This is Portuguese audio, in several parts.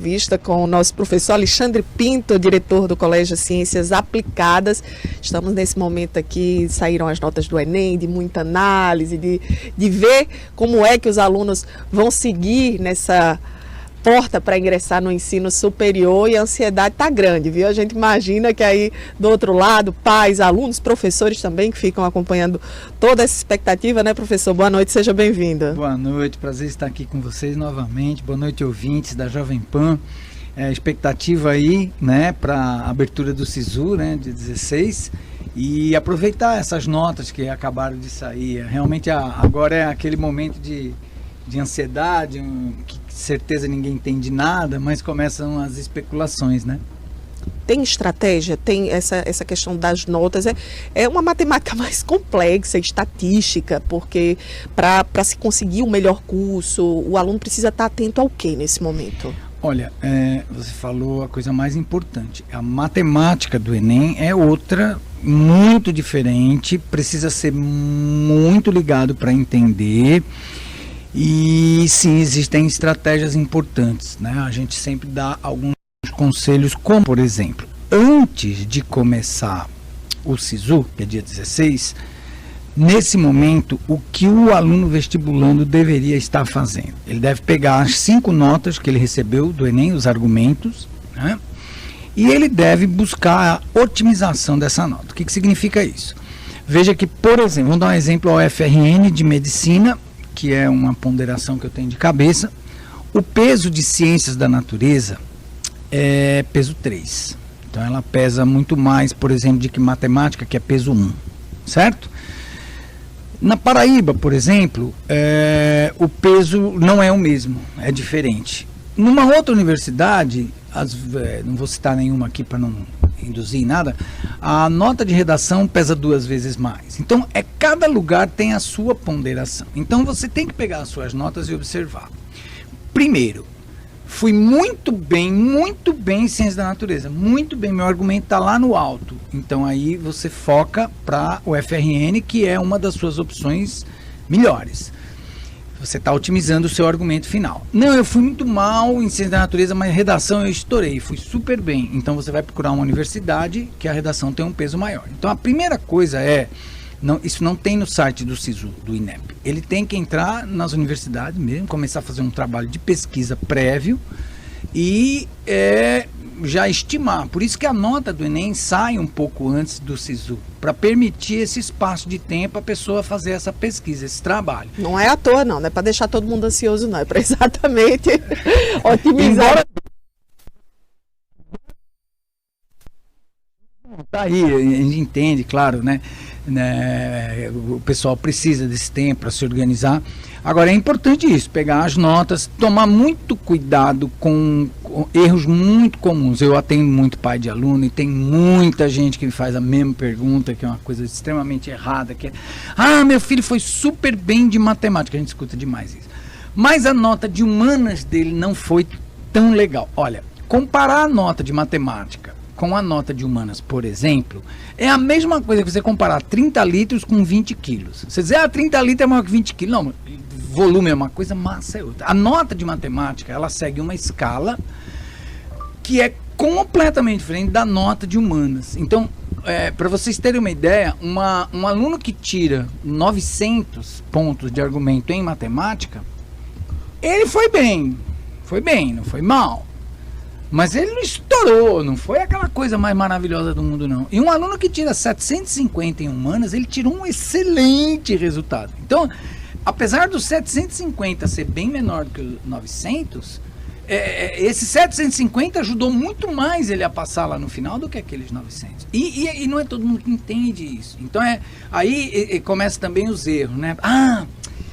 Vista com o nosso professor Alexandre Pinto, diretor do Colégio Ciências Aplicadas. Estamos nesse momento aqui, saíram as notas do Enem, de muita análise, de ver como é que os alunos vão seguir nessa porta para ingressar no ensino superior, e a ansiedade está grande, viu? A gente imagina que aí do outro lado, pais, alunos, professores também que ficam acompanhando toda essa expectativa, né, professor? Boa noite, seja bem-vinda. Boa noite, prazer estar aqui com vocês novamente. Boa noite, ouvintes da Jovem Pan. Expectativa aí, né, para a abertura do SISU, né, de 16, e aproveitar essas notas que acabaram de sair. Realmente agora é aquele momento de ansiedade, que certeza ninguém entende nada, mas começam as especulações, né? Tem estratégia, tem essa questão das notas, é uma matemática mais complexa, estatística, porque para se conseguir o melhor curso, o aluno precisa estar atento ao que nesse momento? Olha, você falou a coisa mais importante. A matemática do Enem é outra, muito diferente, precisa ser muito ligado para entender. E sim, existem estratégias importantes, né? A gente sempre dá alguns conselhos, como por exemplo, antes de começar o SISU, que é dia 16, nesse momento, o que o aluno vestibulando deveria estar fazendo? Ele deve pegar as 5 notas que ele recebeu do Enem, os argumentos, né? E ele deve buscar a otimização dessa nota. O que significa isso? Veja que, por exemplo, vamos dar um exemplo ao FRN de Medicina, que é uma ponderação que eu tenho de cabeça. O peso de ciências da natureza é peso 3. Então ela pesa muito mais, por exemplo, de que matemática, que é peso 1, certo? Na Paraíba, por exemplo, o peso não é o mesmo, é diferente. Numa outra universidade, não vou citar nenhuma aqui para não induzir nada, a nota de redação pesa 2 vezes mais. Então, cada lugar tem a sua ponderação. Então, você tem que pegar as suas notas e observar. Primeiro, fui muito bem em ciência da natureza. Muito bem, meu argumento está lá no alto. Então, aí você foca para o FRN, que é uma das suas opções melhores. Você está otimizando o seu argumento final. Não, eu fui muito mal em ciência da natureza, mas redação eu estourei, fui super bem. Então você vai procurar uma universidade que a redação tem um peso maior. Então a primeira coisa isso não tem no site do SISU, do INEP. Ele tem que entrar nas universidades mesmo, começar a fazer um trabalho de pesquisa prévio e já estimar. Por isso que a nota do Enem sai um pouco antes do SISU, para permitir esse espaço de tempo a pessoa fazer essa pesquisa, esse trabalho. Não é à toa, não é para deixar todo mundo ansioso, não, é para exatamente otimizar. Tá aí, a gente entende, claro, né? O pessoal precisa desse tempo para se organizar. Agora é importante isso, pegar as notas, tomar muito cuidado com erros muito comuns. Eu atendo muito pai de aluno e tem muita gente que me faz a mesma pergunta, que é uma coisa extremamente errada, que é: meu filho foi super bem de matemática. A gente escuta demais isso. Mas a nota de humanas dele não foi tão legal. Olha, comparar a nota de matemática com a nota de humanas, por exemplo, é a mesma coisa que você comparar 30 litros com 20 quilos. Você dizer, 30 litros é maior que 20 quilos. Não, volume é uma coisa, massa é outra. A nota de matemática, ela segue uma escala que é completamente diferente da nota de humanas. Então, para vocês terem uma ideia, um aluno que tira 900 pontos de argumento em matemática, ele foi bem, não foi mal. Mas ele não estourou, não foi aquela coisa mais maravilhosa do mundo, não. E um aluno que tira 750 em humanas, ele tirou um excelente resultado. Então, apesar do 750 ser bem menor do que o 900, esse 750 ajudou muito mais ele a passar lá no final do que aqueles 900. E não é todo mundo que entende isso. Então, aí começa também os erros, né?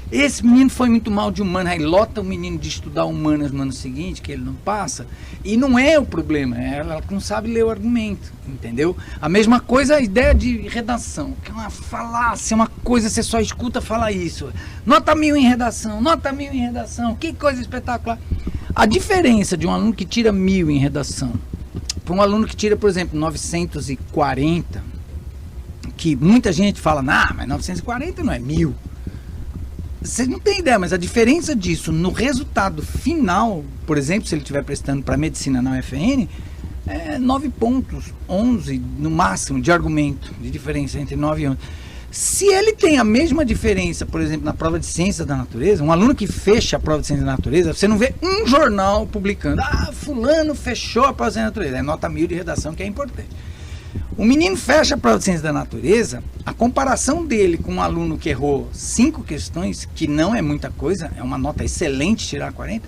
Esse menino foi muito mal de humanas, aí lota o menino de estudar humanas no ano seguinte, que ele não passa, e não é o problema, ela não sabe ler o argumento, entendeu? A mesma coisa a ideia de redação, que é uma falácia, uma coisa, você só escuta falar isso, nota 1000 em redação, que coisa espetacular. A diferença de um aluno que tira 1000 em redação, para um aluno que tira, por exemplo, 940, que muita gente fala, mas 940 não é 1000. Vocês não têm ideia, mas a diferença disso no resultado final, por exemplo, se ele estiver prestando para medicina na UFRN, é 9 pontos, 11 no máximo de argumento, de diferença entre 9 e 11. Se ele tem a mesma diferença, por exemplo, na prova de ciências da natureza, um aluno que fecha a prova de ciências da natureza, você não vê um jornal publicando, fulano fechou a prova de ciências da natureza, é nota 1000 de redação, que é importante. O menino fecha a prova de ciências da natureza, a comparação dele com um aluno que errou 5 questões, que não é muita coisa, é uma nota excelente tirar 40,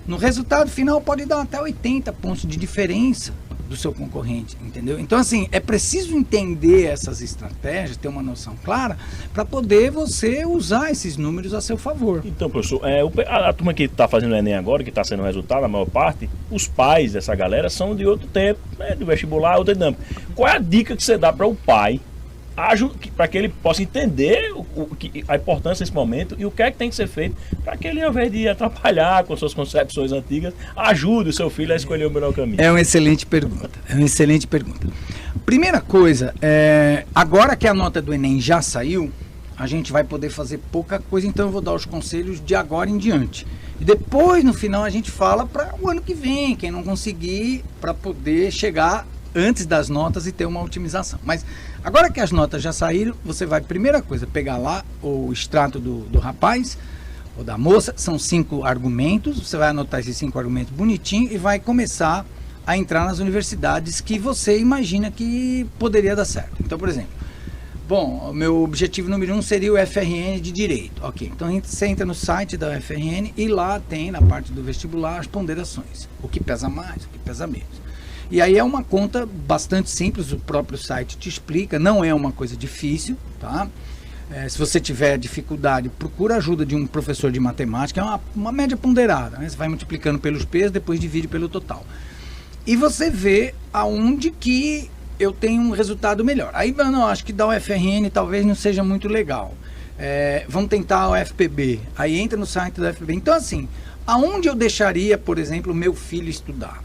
no resultado final pode dar até 80 pontos de diferença do seu concorrente, entendeu? Então, assim, é preciso entender essas estratégias, ter uma noção clara, para poder você usar esses números a seu favor. Então, professor, a turma que está fazendo o Enem agora, que está sendo o resultado, a maior parte, os pais dessa galera são de outro tempo, né, do vestibular, outra dinâmica. Qual é a dica que você dá para o pai, para que ele possa entender a importância desse momento e o que é que tem que ser feito para que ele, ao invés de atrapalhar com suas concepções antigas, ajude o seu filho a escolher o melhor caminho? É uma excelente pergunta. Primeira coisa, agora que a nota do Enem já saiu, a gente vai poder fazer pouca coisa, então eu vou dar os conselhos de agora em diante. E depois, no final, a gente fala para o ano que vem, quem não conseguir, para poder chegar antes das notas e ter uma otimização. Mas agora que as notas já saíram, você vai, primeira coisa, pegar lá o extrato do rapaz ou da moça, são 5 argumentos, você vai anotar esses 5 argumentos bonitinho e vai começar a entrar nas universidades que você imagina que poderia dar certo. Então, por exemplo, bom, o meu objetivo número 1 seria o FRN de Direito. Ok, então você entra no site da UFRN e lá tem, na parte do vestibular, as ponderações. O que pesa mais, o que pesa menos. E aí é uma conta bastante simples, o próprio site te explica, não é uma coisa difícil, tá? Se você tiver dificuldade, procura a ajuda de um professor de matemática, é uma média ponderada, né? Você vai multiplicando pelos pesos, depois divide pelo total. E você vê aonde que eu tenho um resultado melhor. Aí, não, acho que da UFRN talvez não seja muito legal. Vamos tentar a UFPB. Aí entra no site da UFPB. Então, assim, aonde eu deixaria, por exemplo, o meu filho estudar?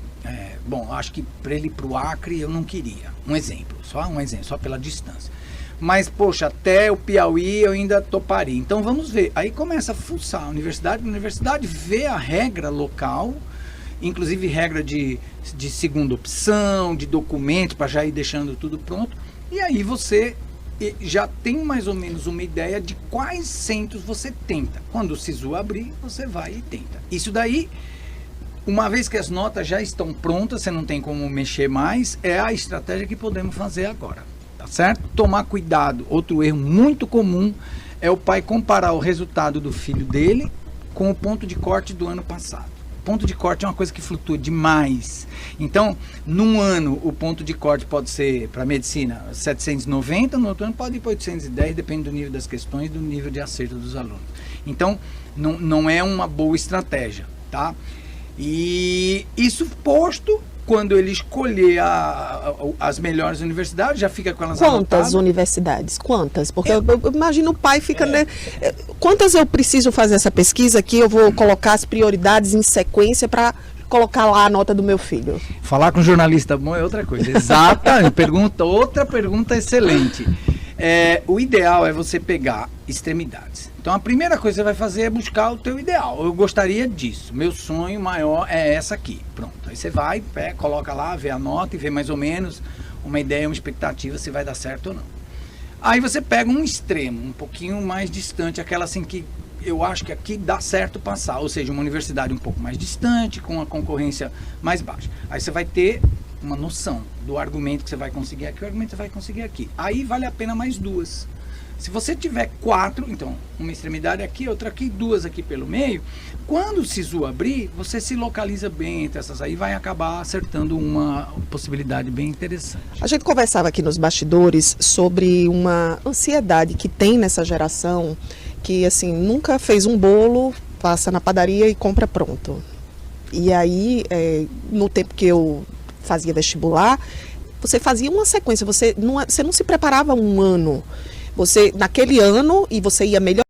Bom, acho que para ele ir para o Acre eu não queria. Um exemplo, só pela distância. Mas, poxa, até o Piauí eu ainda toparia. Então vamos ver. Aí começa a fuçar a universidade vê a regra local, inclusive regra de segunda opção, de documento, para já ir deixando tudo pronto. E aí você já tem mais ou menos uma ideia de quais centros você tenta. Quando o SISU abrir, você vai e tenta. Isso daí, uma vez que as notas já estão prontas, você não tem como mexer mais, é a estratégia que podemos fazer agora, tá certo? Tomar cuidado. Outro erro muito comum é o pai comparar o resultado do filho dele com o ponto de corte do ano passado. Ponto de corte é uma coisa que flutua demais. Então, num ano, o ponto de corte pode ser, para medicina, 790, no outro ano pode ir para 810, depende do nível das questões e do nível de acerto dos alunos. Então, não é uma boa estratégia, tá? E isso posto, quando ele escolher as melhores universidades, já fica com elas anotadas. Quantas universidades? Quantas? Porque eu imagino o pai fica... Né, quantas eu preciso fazer essa pesquisa aqui? Eu vou colocar as prioridades em sequência para colocar lá a nota do meu filho. Falar com um jornalista bom é outra coisa. Exatamente. Outra pergunta excelente. O ideal é você pegar extremidades. Então a primeira coisa que você vai fazer é buscar o teu ideal. Eu gostaria disso. Meu sonho maior é essa aqui. Pronto. Aí você vai, coloca lá, vê a nota e vê mais ou menos uma ideia, uma expectativa se vai dar certo ou não. Aí você pega um extremo, um pouquinho mais distante, aquela assim que eu acho que aqui dá certo passar. Ou seja, uma universidade um pouco mais distante, com a concorrência mais baixa. Aí você vai ter uma noção do argumento que você vai conseguir aqui, o argumento que você vai conseguir aqui. Aí vale a pena mais 2. Se você tiver 4, então, uma extremidade aqui, outra aqui, 2 aqui pelo meio, quando o SISU abrir, você se localiza bem entre essas aí, vai acabar acertando uma possibilidade bem interessante. A gente conversava aqui nos bastidores sobre uma ansiedade que tem nessa geração, que assim, nunca fez um bolo, passa na padaria e compra pronto. E aí, no tempo que eu fazia vestibular, você fazia uma sequência, você não se preparava um ano. Você, naquele ano, e você ia melhorando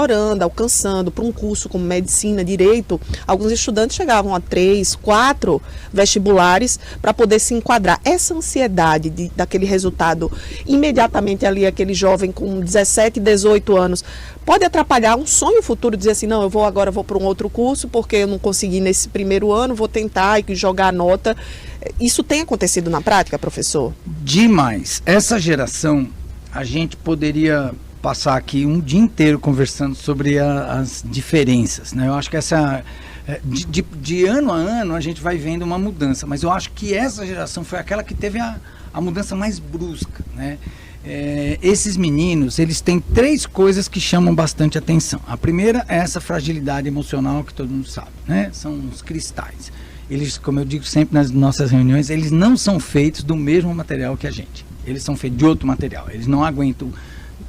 melhorando, alcançando para um curso como medicina, direito, alguns estudantes chegavam a 3, 4 vestibulares para poder se enquadrar. Essa ansiedade daquele resultado imediatamente ali, aquele jovem com 17, 18 anos, pode atrapalhar um sonho futuro, dizer assim, não, agora vou para um outro curso porque eu não consegui nesse primeiro ano, vou tentar e jogar a nota. Isso tem acontecido na prática, professor? Demais. Essa geração, a gente poderia passar aqui um dia inteiro conversando sobre as diferenças, né? Eu acho que de ano a ano a gente vai vendo uma mudança, mas eu acho que essa geração foi aquela que teve a mudança mais brusca, né? Esses meninos, eles têm 3 coisas que chamam bastante atenção. A primeira é essa fragilidade emocional que todo mundo sabe, né? São os cristais. Eles, como eu digo sempre nas nossas reuniões, eles não são feitos do mesmo material que a gente. Eles são feitos de outro material. Eles não aguentam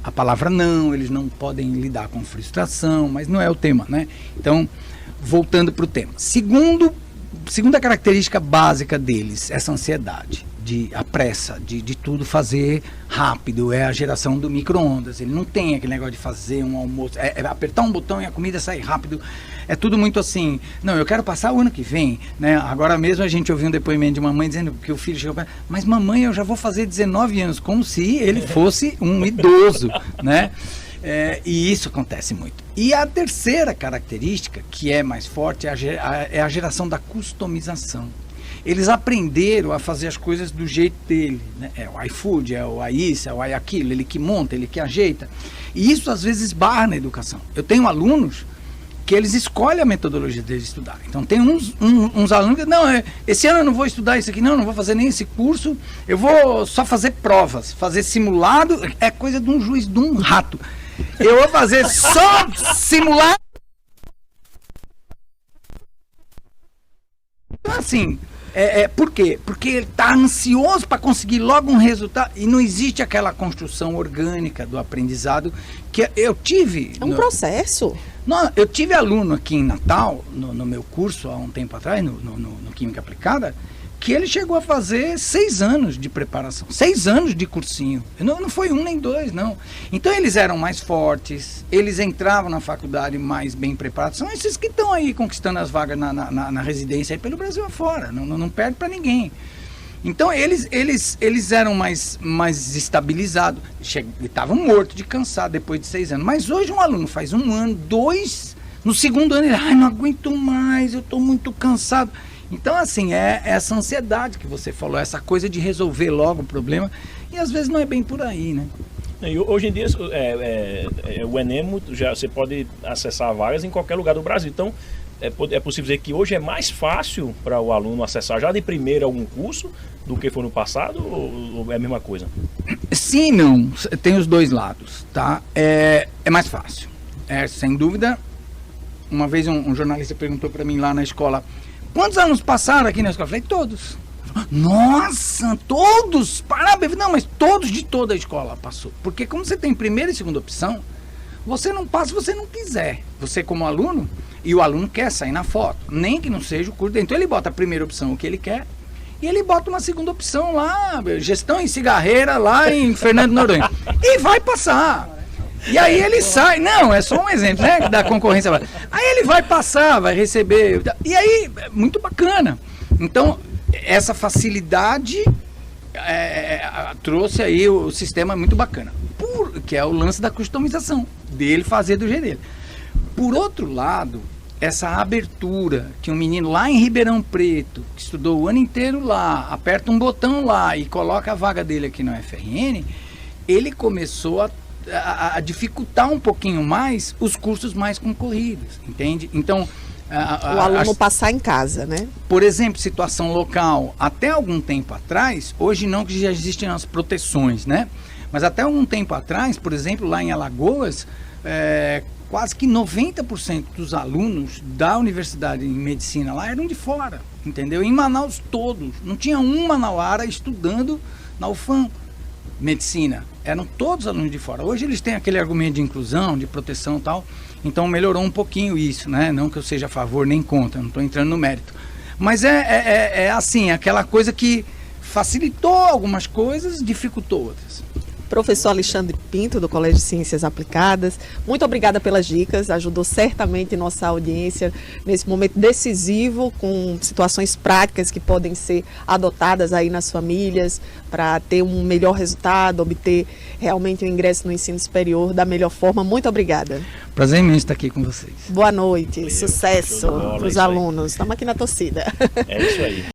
a palavra não, eles não podem lidar com frustração, mas não é o tema, né? Então, voltando para o tema. Segunda característica básica deles, essa ansiedade, a pressa, de tudo fazer rápido, é a geração do micro-ondas. Ele não tem aquele negócio de fazer um almoço, é apertar um botão e a comida sai rápido. É tudo muito assim, não, eu quero passar o ano que vem, né? Agora mesmo a gente ouviu um depoimento de uma mãe dizendo que o filho chegou para ela, mas mamãe, eu já vou fazer 19 anos, como se ele fosse um idoso, né? E isso acontece muito. E a terceira característica, que é mais forte, é a geração da customização. Eles aprenderam a fazer as coisas do jeito dele, né? É o iFood, é o isso, é o aquilo, ele que monta, ele que ajeita. E isso às vezes esbarra na educação. Eu tenho alunos que eles escolhem a metodologia deles de estudar. Então tem uns alunos que, não, esse ano eu não vou estudar isso aqui, não vou fazer nem esse curso, eu vou só fazer provas, fazer simulado, é coisa de um juiz, de um rato. Eu vou fazer só simulado. Então assim, por quê? Porque ele está ansioso para conseguir logo um resultado e não existe aquela construção orgânica do aprendizado que eu tive. É um processo. Não, eu tive aluno aqui em Natal, no meu curso há um tempo atrás, no Química Aplicada, que ele chegou a fazer 6 anos de preparação, 6 anos de cursinho. Não foi 1 nem 2, não. Então eles eram mais fortes, eles entravam na faculdade mais bem preparados. São esses que estão aí conquistando as vagas na residência aí pelo Brasil afora, não perde para ninguém. Então eles eram mais estabilizados, estavam mortos de cansado depois de 6 anos. Mas hoje um aluno faz 1 ano, 2, no segundo ano ele, não aguento mais, eu estou muito cansado. Então, assim, é essa ansiedade que você falou, essa coisa de resolver logo o problema, e às vezes não é bem por aí, né? E hoje em dia, o Enem, já você pode acessar vagas em qualquer lugar do Brasil. Então, é possível dizer que hoje é mais fácil para o aluno acessar já de primeira algum curso do que foi no passado, ou é a mesma coisa? Sim, não. Tem os dois lados, tá? É mais fácil. Sem dúvida. Uma vez um jornalista perguntou para mim lá na escola, quantos anos passaram aqui na escola? Eu falei, todos. Nossa, todos? Parabéns. Não, mas todos de toda a escola passou. Porque como você tem primeira e segunda opção, você não passa se você não quiser. Você como aluno, e o aluno quer sair na foto, nem que não seja o curso. Então ele bota a primeira opção, o que ele quer, e ele bota uma segunda opção lá, gestão em cigarreira, lá em Fernando Noronha. E vai passar. E aí ele sai, não, é só um exemplo, né, da concorrência. Aí ele vai passar, vai receber, e aí, muito bacana. Então, essa facilidade trouxe aí o sistema muito bacana, que é o lance da customização, dele fazer do jeito dele. Por outro lado, essa abertura, que um menino lá em Ribeirão Preto, que estudou o ano inteiro lá, aperta um botão lá e coloca a vaga dele aqui no FRN, ele começou a dificultar um pouquinho mais os cursos mais concorridos, entende? Então, o aluno passar em casa, né? Por exemplo, situação local, até algum tempo atrás, hoje não, que já existem as proteções, né? Mas até algum tempo atrás, por exemplo, lá em Alagoas, quase que 90% dos alunos da universidade em medicina lá eram de fora, entendeu? Em Manaus todos, não tinha um manauara estudando na UFAM medicina, eram todos alunos de fora. Hoje eles têm aquele argumento de inclusão, de proteção e tal, então melhorou um pouquinho isso, né? Não que eu seja a favor nem contra, não estou entrando no mérito, mas assim, aquela coisa que facilitou algumas coisas, dificultou outras. Professor Alexandre Pinto, do Colégio de Ciências Aplicadas, muito obrigada pelas dicas, ajudou certamente nossa audiência nesse momento decisivo, com situações práticas que podem ser adotadas aí nas famílias para ter um melhor resultado, obter realmente o ingresso no ensino superior da melhor forma. Muito obrigada. Prazer imenso estar aqui com vocês. Boa noite, sucesso Show de bola, para os isso aí. alunos. Estamos aqui na torcida. É isso aí.